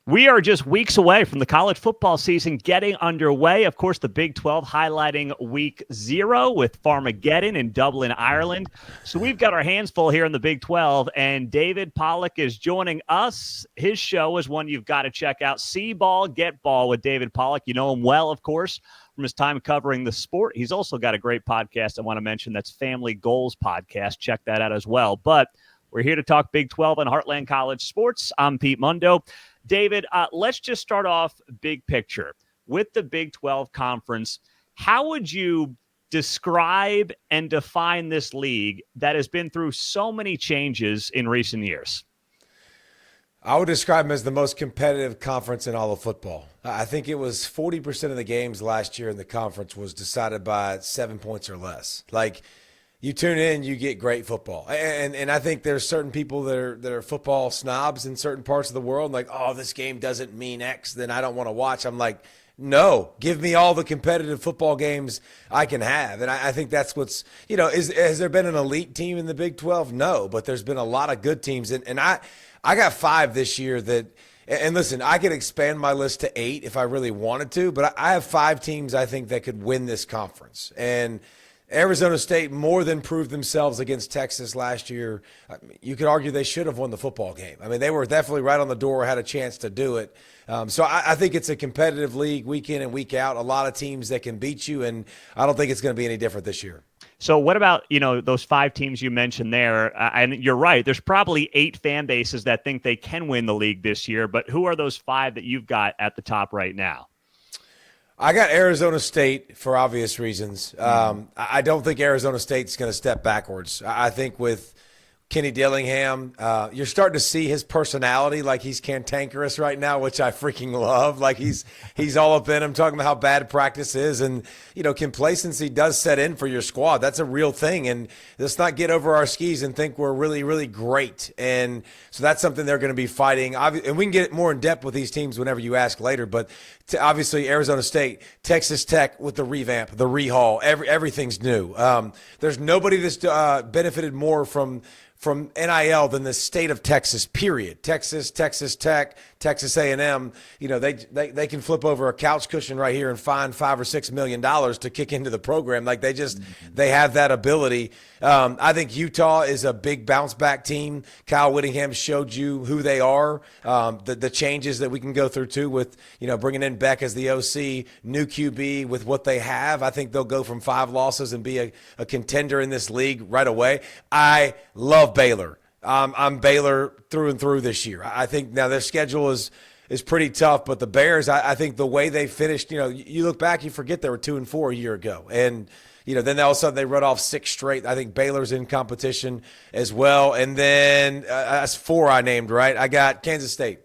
We are just weeks away from the college football season getting underway. Of course, the Big 12 highlighting week 0 with Farmageddon in Dublin, Ireland. So we've got our hands full here in the Big 12, and David Pollack is joining us. His show is one you've got to check out, See Ball, Get Ball with David Pollack. You know him well, of course, from his time covering the sport. He's also got a great podcast I want to mention. That's Family Goals Podcast. Check that out as well. But we're here to talk Big 12 and Heartland College Sports. I'm Pete Mundo. David, let's just start off big picture. With the Big 12 conference, how would you describe and define this league that has been through so many changes in recent years? I would describe them as the most competitive conference in all of football. I think it was 40% of the games last year in the conference was decided by 7 points or less. Like, you tune in, you get great football. And I think there's certain people that are football snobs in certain parts of the world, like, oh, this game doesn't mean X, then I don't want to watch. I'm like, no, give me all the competitive football games I can have. And I think that's what's, has there been an elite team in the Big 12? No, but there's been a lot of good teams. And I got 5 this year that – and listen, I could expand my list to 8 if I really wanted to, but I have 5 teams I think that could win this conference. And – Arizona State more than proved themselves against Texas last year. You could argue they should have won the football game. I mean, they were definitely right on the door, had a chance to do it. So I think it's a competitive league week in and week out. A lot of teams that can beat you, and I don't think it's going to be any different this year. So what about, those 5 teams you mentioned there? And you're right. There's probably 8 fan bases that think they can win the league this year. But who are those 5 that you've got at the top right now? I got Arizona State for obvious reasons. I don't think Arizona State's going to step backwards. I think with Kenny Dillingham, you're starting to see his personality, like he's cantankerous right now, which I freaking love. Like he's all up in him, talking about how bad practice is. And, complacency does set in for your squad. That's a real thing. And let's not get over our skis and think we're really, really great. And so that's something they're going to be fighting. And we can get more in depth with these teams whenever you ask later. But obviously Arizona State, Texas Tech with the revamp, the rehaul, everything's new. There's nobody that's benefited more from NIL than the state of Texas, period. Texas Tech, Texas A&M, they can flip over a couch cushion right here and find $5 or $6 million to kick into the program. Like they have that ability. I think Utah is a big bounce back team. Kyle Whittingham showed you who they are. The changes that we can go through too with, bringing in Beck as the OC, new QB with what they have. I think they'll go from 5 losses and be a contender in this league right away. I love Baylor. I'm Baylor through and through this year. I think now their schedule is pretty tough, but the Bears, I think the way they finished, you look back, you forget they were 2-4 a year ago. And, then all of a sudden they run off 6 straight. I think Baylor's in competition as well. And then that's 4 I named, right? I got Kansas State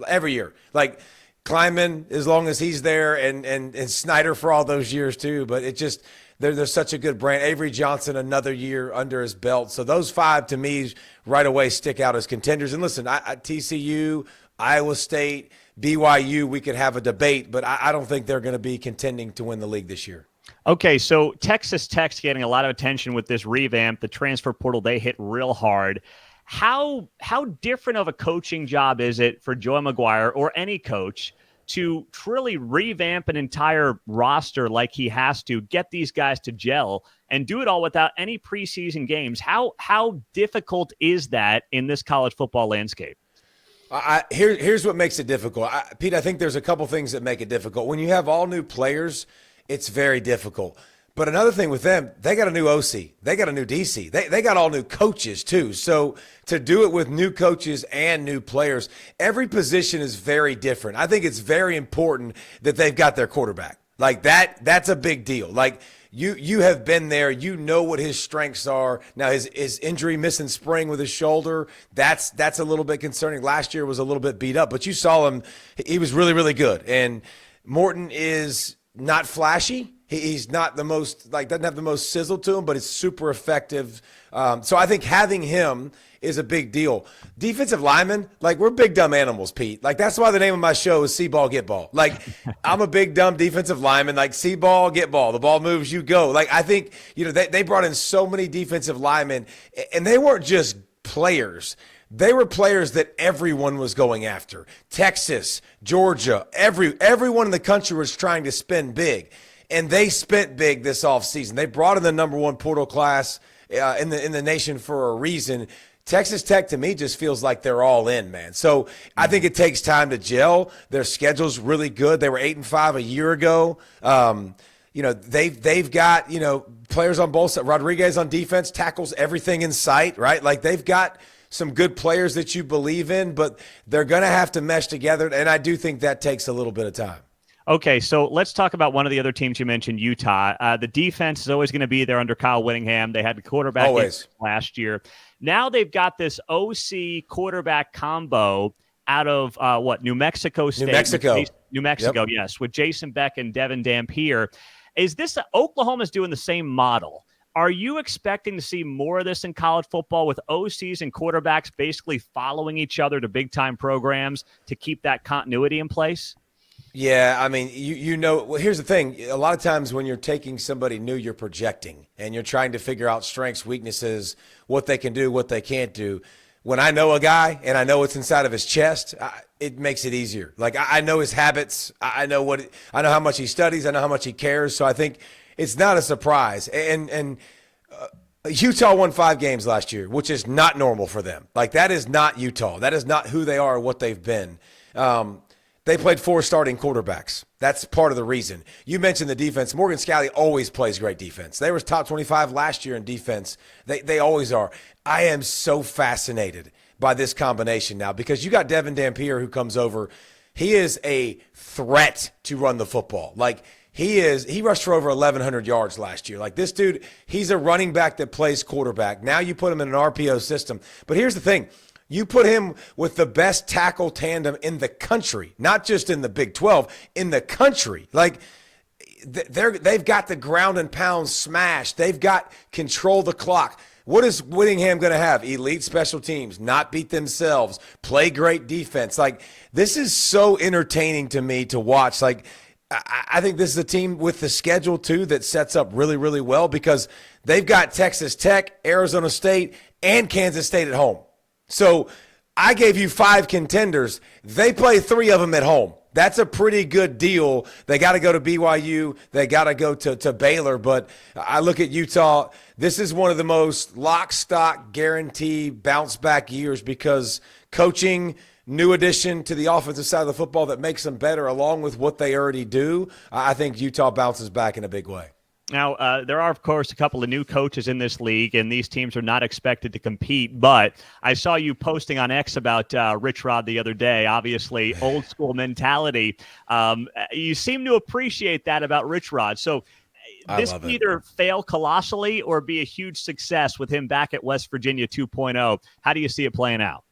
every year. Like Kleinman, as long as he's there, and Snyder for all those years too. But it just – they're such a good brand. Avery Johnson, another year under his belt. So those 5 to me right away stick out as contenders. And listen, TCU, Iowa State, BYU, we could have a debate, but I don't think they're going to be contending to win the league this year. Okay, so Texas Tech's getting a lot of attention with this revamp. The transfer portal, they hit real hard. How different of a coaching job is it for Joe McGuire or any coach to truly revamp an entire roster like he has to, get these guys to gel, and do it all without any preseason games? How difficult is that in this college football landscape? Here's what makes it difficult. Pete, I think there's a couple things that make it difficult. When you have all new players, it's very difficult. But another thing with them, they got a new OC. They got a new DC. They got all new coaches too. So to do it with new coaches and new players, every position is very different. I think it's very important that they've got their quarterback. Like that's a big deal. Like you have been there. You know what his strengths are. Now his injury, missing spring with his shoulder, that's a little bit concerning. Last year was a little bit beat up, but you saw him. He was really, really good. And Morton is not flashy. He's not the most, doesn't have the most sizzle to him, but it's super effective. So I think having him is a big deal. Defensive linemen, we're big, dumb animals, Pete. That's why the name of my show is See Ball, Get Ball. I'm a big, dumb defensive lineman. See ball, get ball. The ball moves, you go. I think, they brought in so many defensive linemen, and they weren't just players. they were players that everyone was going after. Texas, Georgia, everyone in the country was trying to spend big. And they spent big this offseason. They brought in the number one portal class in the nation for a reason. Texas Tech, to me, just feels like they're all in, man. So I think it takes time to gel. Their schedule's really good. They were 8-5 a year ago. They've got, players on both sides. Rodriguez on defense tackles everything in sight, right? Like, they've got some good players that you believe in, but they're going to have to mesh together, and I do think that takes a little bit of time. Okay, so let's talk about one of the other teams you mentioned, Utah. The defense is always going to be there under Kyle Whittingham. They had the quarterback last year. Now they've got this OC quarterback combo out of New Mexico State. New Mexico, yep. Yes, with Jason Beck and Devin Dampier. Is this Oklahoma's doing the same model? Are you expecting to see more of this in college football with OCs and quarterbacks basically following each other to big-time programs to keep that continuity in place? Yeah, I mean, well, here's the thing. A lot of times when you're taking somebody new, you're projecting, and you're trying to figure out strengths, weaknesses, what they can do, what they can't do. When I know a guy and I know what's inside of his chest, it makes it easier. Like, I know his habits. I know how much he studies. I know how much he cares. So I think it's not a surprise. And Utah won 5 games last year, which is not normal for them. Like, that is not Utah. That is not who they are or what they've been. They played 4 starting quarterbacks. That's part of the reason. You mentioned the defense. Morgan Scalley always plays great defense. They were top 25 last year in defense. They always are. I am so fascinated by this combination now because you got Devin Dampier who comes over. He is a threat to run the football. Like, he rushed for over 1,100 yards last year. Like, this dude, he's a running back that plays quarterback. Now you put him in an RPO system. But here's the thing. You put him with the best tackle tandem in the country, not just in the Big 12, in the country. Like, they've got the ground and pound smash. They've got control the clock. What is Whittingham going to have? Elite special teams, not beat themselves, play great defense. Like, this is so entertaining to me to watch. Like, I think this is a team with the schedule, too, that sets up really, really well because they've got Texas Tech, Arizona State, and Kansas State at home. So I gave you 5 contenders. They play 3 of them at home. That's a pretty good deal. They got to go to BYU. They got to go to Baylor. But I look at Utah. This is one of the most lock, stock, guarantee, bounce-back years because coaching, new addition to the offensive side of the football that makes them better along with what they already do. I think Utah bounces back in a big way. Now, there are, of course, a couple of new coaches in this league, and these teams are not expected to compete. But I saw you posting on X about Rich Rod the other day, obviously, old school mentality. You seem to appreciate that about Rich Rod. So this can either fail colossally or be a huge success with him back at West Virginia 2.0. How do you see it playing out?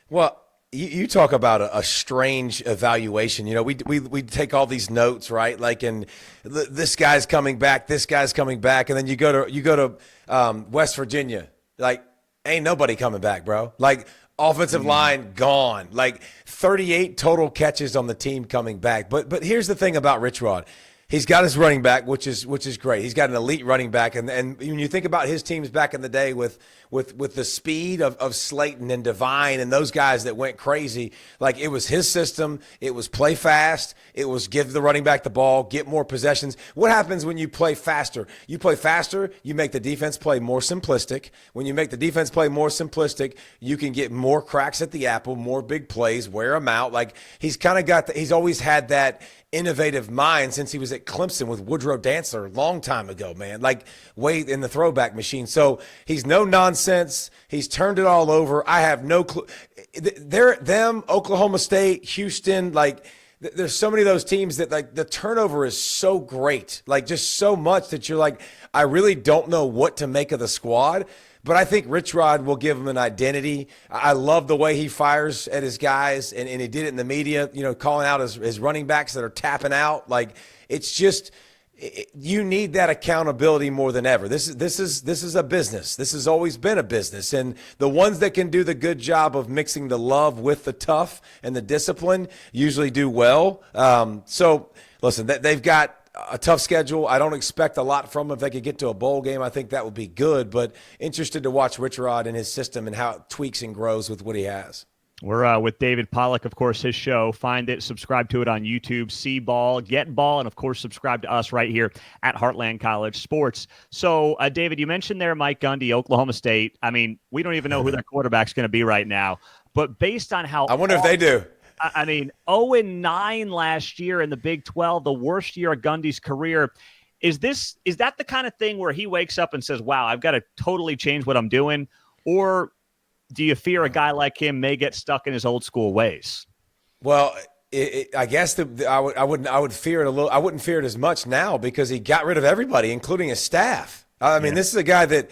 Well, you talk about a strange evaluation. You know, we take all these notes, right? Like, and this guy's coming back, and then you go to West Virginia. Like, ain't nobody coming back, bro. Like, offensive line gone. Like, 38 total catches on the team coming back. But here's the thing about Rich Rod. He's got his running back, which is great. He's got an elite running back, and when you think about his teams back in the day with the speed of Slayton and Devine and those guys that went crazy, like it was his system. It was play fast. It was give the running back the ball, get more possessions. What happens when you play faster? You play faster, you make the defense play more simplistic. When you make the defense play more simplistic, you can get more cracks at the apple, more big plays, wear them out. Like he's kind of got he's always had that innovative mind since he was at Clemson with Woodrow Dancer a long time ago, man, like way in the throwback machine. So he's no nonsense. He's turned it all over. I have no clue. Them, Oklahoma State, Houston, like there's so many of those teams that like the turnover is so great, like just so much that you're like, I really don't know what to make of the squad. But I think Rich Rod will give him an identity. I love the way he fires at his guys, and he did it in the media, you know, calling out his running backs that are tapping out. Like, it's just you need that accountability more than ever. This is a business. This has always been a business, and the ones that can do the good job of mixing the love with the tough and the discipline usually do well. So listen, they've got a tough schedule. I don't expect a lot from them. If they could get to a bowl game, I think that would be good. But interested to watch Rich Rod and his system and how it tweaks and grows with what he has. We're with David Pollack, of course, his show. Find it, subscribe to it on YouTube, see ball, get ball, and, of course, subscribe to us right here at Heartland College Sports. So, David, you mentioned there Mike Gundy, Oklahoma State. I mean, we don't even know who their quarterback's going to be right now. But based on how – I wonder if they do. I mean, 0-9 last year in the Big 12, the worst year of Gundy's career. Is that the kind of thing where he wakes up and says, wow, I've got to totally change what I'm doing? Or – do you fear a guy like him may get stuck in his old school ways? Well, I guess I would fear it a little. I wouldn't fear it as much now because he got rid of everybody, including his staff. I mean, This is a guy that,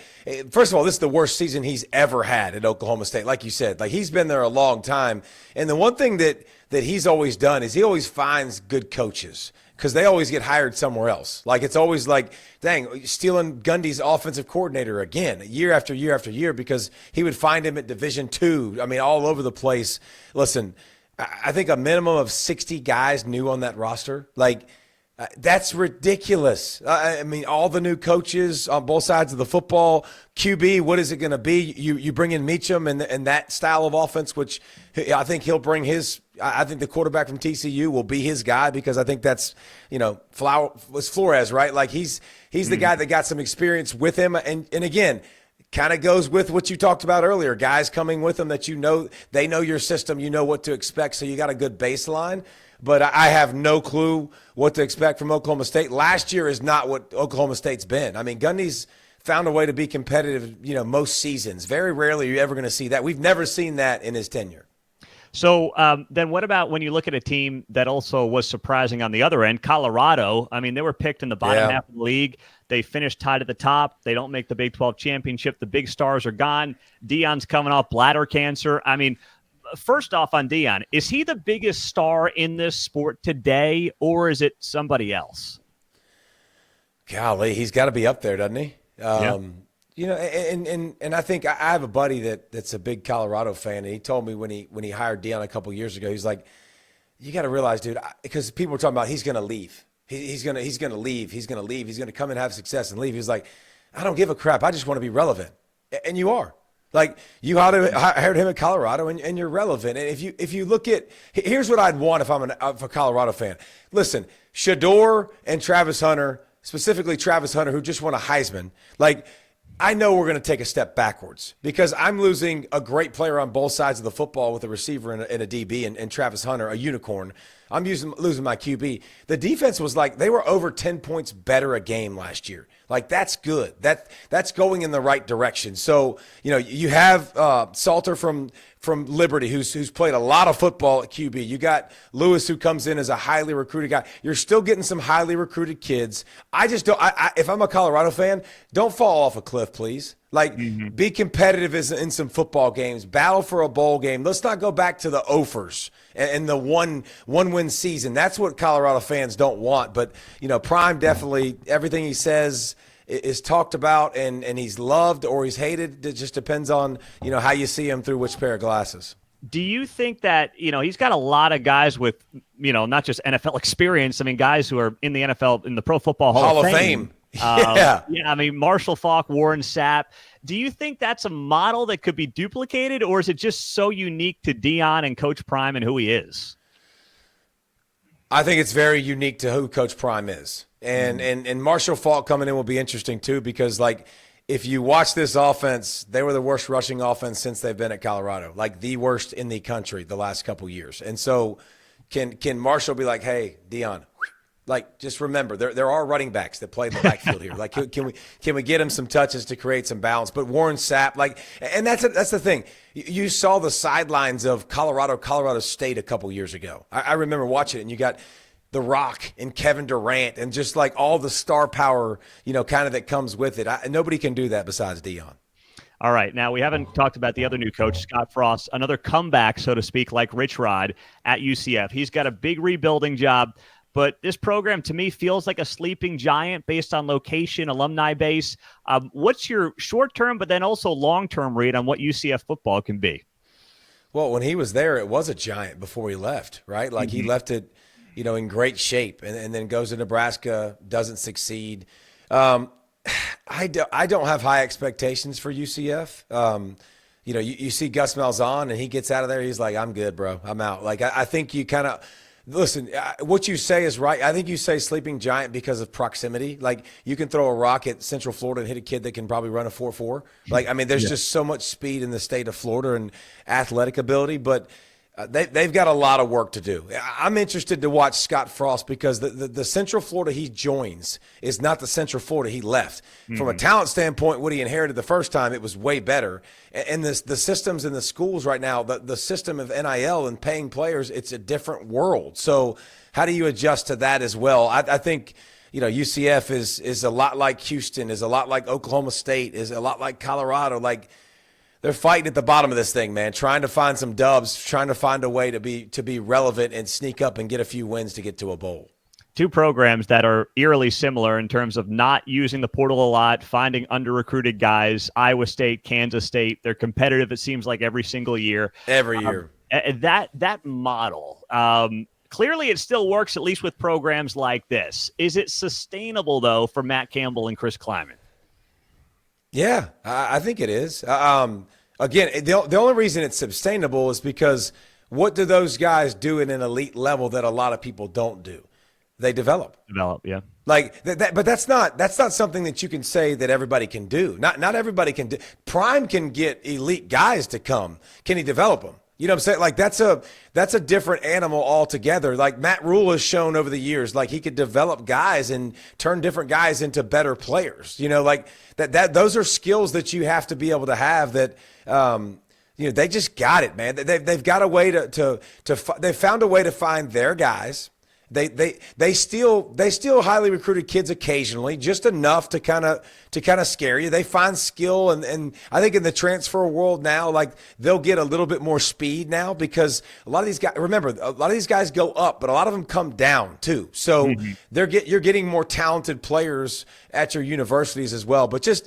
first of all, this is the worst season he's ever had at Oklahoma State. Like you said, like he's been there a long time. And the one thing that he's always done is he always finds good coaches, because they always get hired somewhere else. Like, it's always like, dang, stealing Gundy's offensive coordinator again, year after year after year, because he would find him at Division II. I mean, all over the place. Listen, I think a minimum of 60 guys new on that roster. Like, that's ridiculous. I mean, all the new coaches on both sides of the football. QB, what is it going to be? You bring in Meacham and that style of offense, which I think he'll bring his – I think the quarterback from TCU will be his guy, because I think that's, Flores, right? Like he's the guy that got some experience with him. And again, kind of goes with what you talked about earlier, guys coming with him that they know your system, you know what to expect, so you got a good baseline. But I have no clue what to expect from Oklahoma State. Last year is not what Oklahoma State's been. I mean, Gundy's found a way to be competitive, most seasons. Very rarely are you ever going to see that. We've never seen that in his tenure. So then what about when you look at a team that also was surprising on the other end, Colorado? I mean, they were picked in the bottom half of the league. They finished tied at the top. They don't make the Big 12 championship. The big stars are gone. Deion's coming off bladder cancer. I mean, first off on Deion, is he the biggest star in this sport today, or is it somebody else? Golly, he's got to be up there, doesn't he? And I think I have a buddy that's a big Colorado fan, and he told me when he hired Deion a couple years ago, he's like, you got to realize, dude, because people were talking about he's going to leave. He's going to leave. He's going to leave. He's going to come and have success and leave. He's like, I don't give a crap. I just want to be relevant. And you are. Like, you hired him at Colorado, and you're relevant. And if you look at – here's what I'd want if I'm a Colorado fan. Listen, Shador and Travis Hunter, specifically Travis Hunter, who just won a Heisman, like – I know we're going to take a step backwards because I'm losing a great player on both sides of the football with a receiver and a DB and Travis Hunter, a unicorn. I'm losing my QB. The defense was like, they were over 10 points better a game last year. Like, that's good. That's going in the right direction. So, you have Salter from Liberty, who's played a lot of football at QB. You got Lewis, who comes in as a highly recruited guy. You're still getting some highly recruited kids. I just don't. If I'm a Colorado fan, don't fall off a cliff, please. Like, be competitive in some football games. Battle for a bowl game. Let's not go back to the offers and the one-win season. That's what Colorado fans don't want. But, Prime definitely, everything he says is talked about, and he's loved or he's hated. It just depends on, how you see him through which pair of glasses. Do you think that, he's got a lot of guys with, not just NFL experience. I mean, guys who are in the NFL, in the Pro Football Hall of Fame. Yeah. I mean, Marshall Faulk, Warren Sapp. Do you think that's a model that could be duplicated, or is it just so unique to Deion and Coach Prime and who he is? I think it's very unique to who Coach Prime is. And Marshall Faulk coming in will be interesting too, because like, if you watch this offense, they were the worst rushing offense since they've been at Colorado, like the worst in the country the last couple years. And so can Marshall be like, hey, Deion, like, just remember, there are running backs that play in the backfield here. Like, can we get him some touches to create some balance? But Warren Sapp, like, and that's the thing. You saw the sidelines of Colorado State a couple years ago. I remember watching it, and you got The Rock and Kevin Durant and just like all the star power, kind of that comes with it. Nobody can do that besides Deion. All right. Now, we haven't talked about the other new coach, Scott Frost, another comeback, so to speak, like Rich Rod at UCF. He's got a big rebuilding job. But this program, to me, feels like a sleeping giant based on location, alumni base. What's your short-term but then also long-term read on what UCF football can be? Well, when he was there, it was a giant before he left, right? Like, he left it, in great shape, and then goes to Nebraska, doesn't succeed. I don't have high expectations for UCF. You see Gus Malzahn, and he gets out of there. He's like, I'm good, bro. I'm out. Like, I think you kind of – listen, what you say is right. I think you say sleeping giant because of proximity. Like, you can throw a rock at Central Florida and hit a kid that can probably run a 4.4. Like, I mean, there's just so much speed in the state of Florida and athletic ability, but – they've got a lot of work to do. I'm interested to watch Scott Frost because the Central Florida he joins is not the Central Florida he left. Mm-hmm. From a talent standpoint, what he inherited the first time, it was way better. And the systems in the schools right now, the system of NIL and paying players, it's a different world. So how do you adjust to that as well? I think UCF is a lot like Houston, is a lot like Oklahoma State, is a lot like Colorado. Like, they're fighting at the bottom of this thing, man, trying to find some dubs, trying to find a way to be relevant and sneak up and get a few wins to get to a bowl. Two programs that are eerily similar in terms of not using the portal a lot, finding under-recruited guys. Iowa State, Kansas State, they're competitive, it seems like, every single year. Every year. That model, clearly it still works, at least with programs like this. Is it sustainable, though, for Matt Campbell and Chris Kleiman? Yeah, I think it is. Again, the only reason it's sustainable is because what do those guys do at an elite level that a lot of people don't do? They develop. Yeah. Like that, but that's not something that you can say that everybody can do. Not everybody can do. Prime can get elite guys to come. Can he develop them? You know what I'm saying? Like that's a different animal altogether. Like Matt Rule has shown over the years, like he could develop guys and turn different guys into better players. Like that those are skills that you have to be able to have that, they just got it, man. They've got a way they found a way to find their guys. They steal highly recruited kids occasionally, just enough to kind of scare you. They find skill, and I think in the transfer world now, like they'll get a little bit more speed now because a lot of these guys. Remember, a lot of these guys go up, but a lot of them come down too. So you're getting more talented players at your universities as well. But just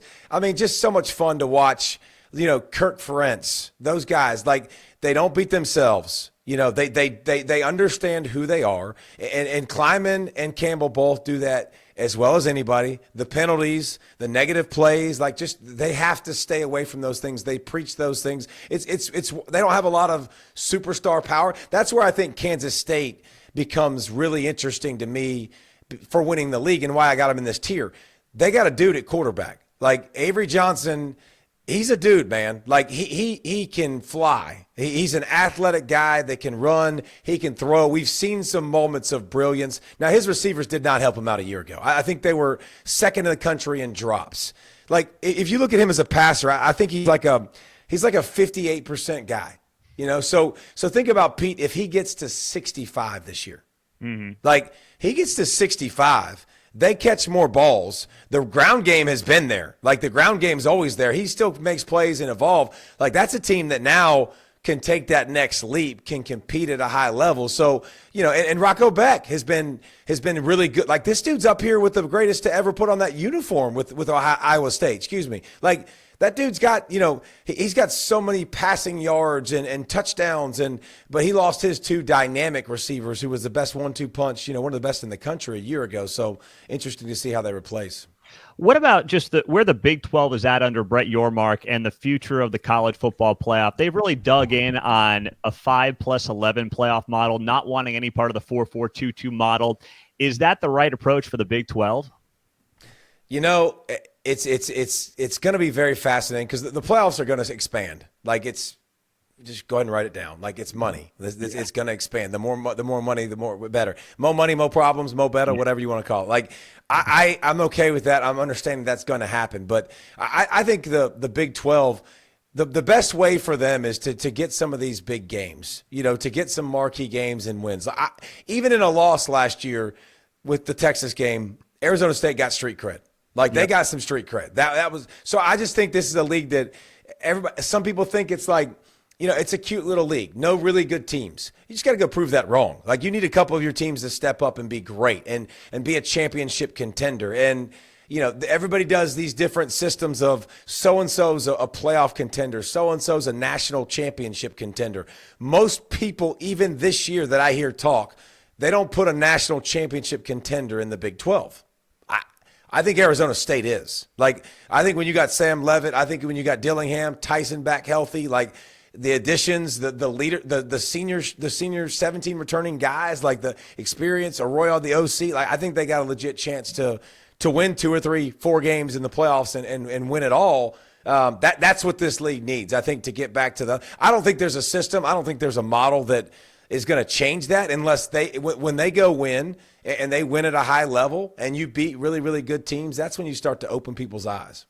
so much fun to watch. Kirk Ferentz, those guys, like they don't beat themselves. They understand who they are, and Kleiman and Campbell both do that as well as anybody. The penalties, the negative plays, like just they have to stay away from those things. They preach those things. It's they don't have a lot of superstar power. That's where I think Kansas State becomes really interesting to me for winning the league and why I got them in this tier. They got a dude at quarterback, like Avery Johnson. He's a dude, man. Like he can fly. He's an athletic guy that can run. He can throw. We've seen some moments of brilliance. Now his receivers did not help him out a year ago. I think they were second in the country in drops. Like if you look at him as a passer, I think he's like a 58% guy. So think about Pete if he gets to 65 this year. Like he gets to 65. They catch more balls. The ground game has been there. Like the ground game's always there. He still makes plays and evolve. Like that's a team that now can take that next leap, can compete at a high level. So, and Rocco Beck has been really good. Like this dude's up here with the greatest to ever put on that uniform with Iowa State. Excuse me. Like that dude's got, he's got so many passing yards and touchdowns, but he lost his two dynamic receivers who was the best 1-2 punch, one of the best in the country a year ago. So interesting to see how they replace. What about just where the Big 12 is at under Brett Yormark and the future of the college football playoff? They've really dug in on a 5+11 playoff model, not wanting any part of the 4-4-2-2 model. Is that the right approach for the Big 12? It's going to be very fascinating because the playoffs are going to expand. Like just go ahead and write it down. Like it's money. It's going to expand. The more money, the more better. More money, more problems, more better, whatever you want to call it. Like I'm okay with that. I'm understanding that's going to happen. But I think the Big 12, the best way for them is to get some of these big games, to get some marquee games and wins. Even in a loss last year with the Texas game, Arizona State got street cred. Like they got some street cred. That was so. I just think this is a league that some people think it's like, it's a cute little league. No really good teams. You just got to go prove that wrong. Like you need a couple of your teams to step up and be great and be a championship contender. And everybody does these different systems of so-and-so's a playoff contender, so-and-so's a national championship contender. Most people, even this year that I hear talk, they don't put a national championship contender in the Big 12. I think Arizona State is. Like, I think when you got Sam Leavitt, I think when you got Dillingham, Tyson back healthy, like the additions, the leader, the senior 17 returning guys, like the experience, Arroyo, the OC, like I think they got a legit chance to win 2 or 3, 4 games in the playoffs and win it all. That's what this league needs, I think, to get back to I don't think there's a system. I don't think there's a model that is going to change that unless when they go win and they win at a high level and you beat really, really good teams, that's when you start to open people's eyes.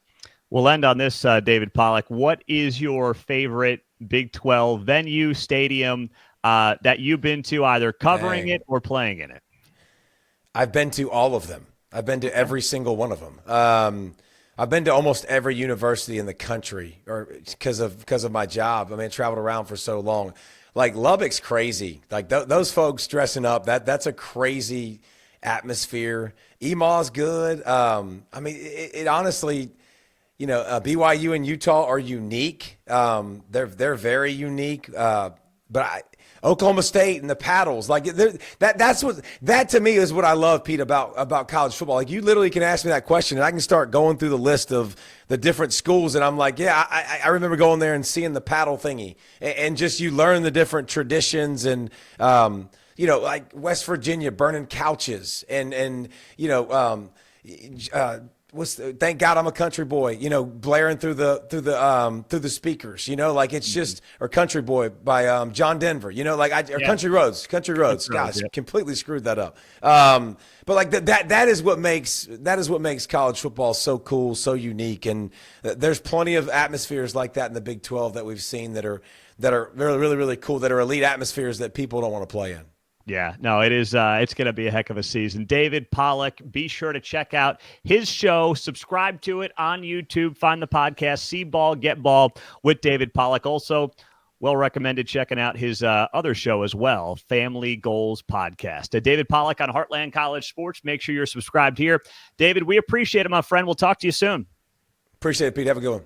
We'll end on this, David Pollack. What is your favorite Big 12 venue, stadium that you've been to, either covering it or playing in it? I've been to all of them. I've been to every single one of them. I've been to almost every university in the country, or because of my job. I mean, I traveled around for so long. Like Lubbock's crazy. Like those folks dressing up, that's a crazy atmosphere. Emaw's good. I mean, it honestly, BYU and Utah are unique. They're very unique. But Oklahoma State and the paddles, like that to me is what I love, Pete, about college football. Like you literally can ask me that question and I can start going through the list of the different schools and I'm like, yeah, I remember going there and seeing the paddle thingy and just you learn the different traditions and like West Virginia burning couches and thank God I'm a country boy, blaring through the speakers, like it's just, or Country Boy by John Denver, Country Roads, gosh, completely screwed that up. But like that is what makes college football so cool, so unique. And there's plenty of atmospheres like that in the Big 12 that we've seen that are really, really, really cool, that are elite atmospheres that people don't want to play in. Yeah, no, it is. It's going to be a heck of a season. David Pollack, be sure to check out his show. Subscribe to it on YouTube. Find the podcast, See Ball, Get Ball with David Pollack. Also, well recommended checking out his other show as well, Family Goals Podcast. David Pollack on Heartland College Sports. Make sure you're subscribed here. David, we appreciate it, my friend. We'll talk to you soon. Appreciate it, Pete. Have a good one.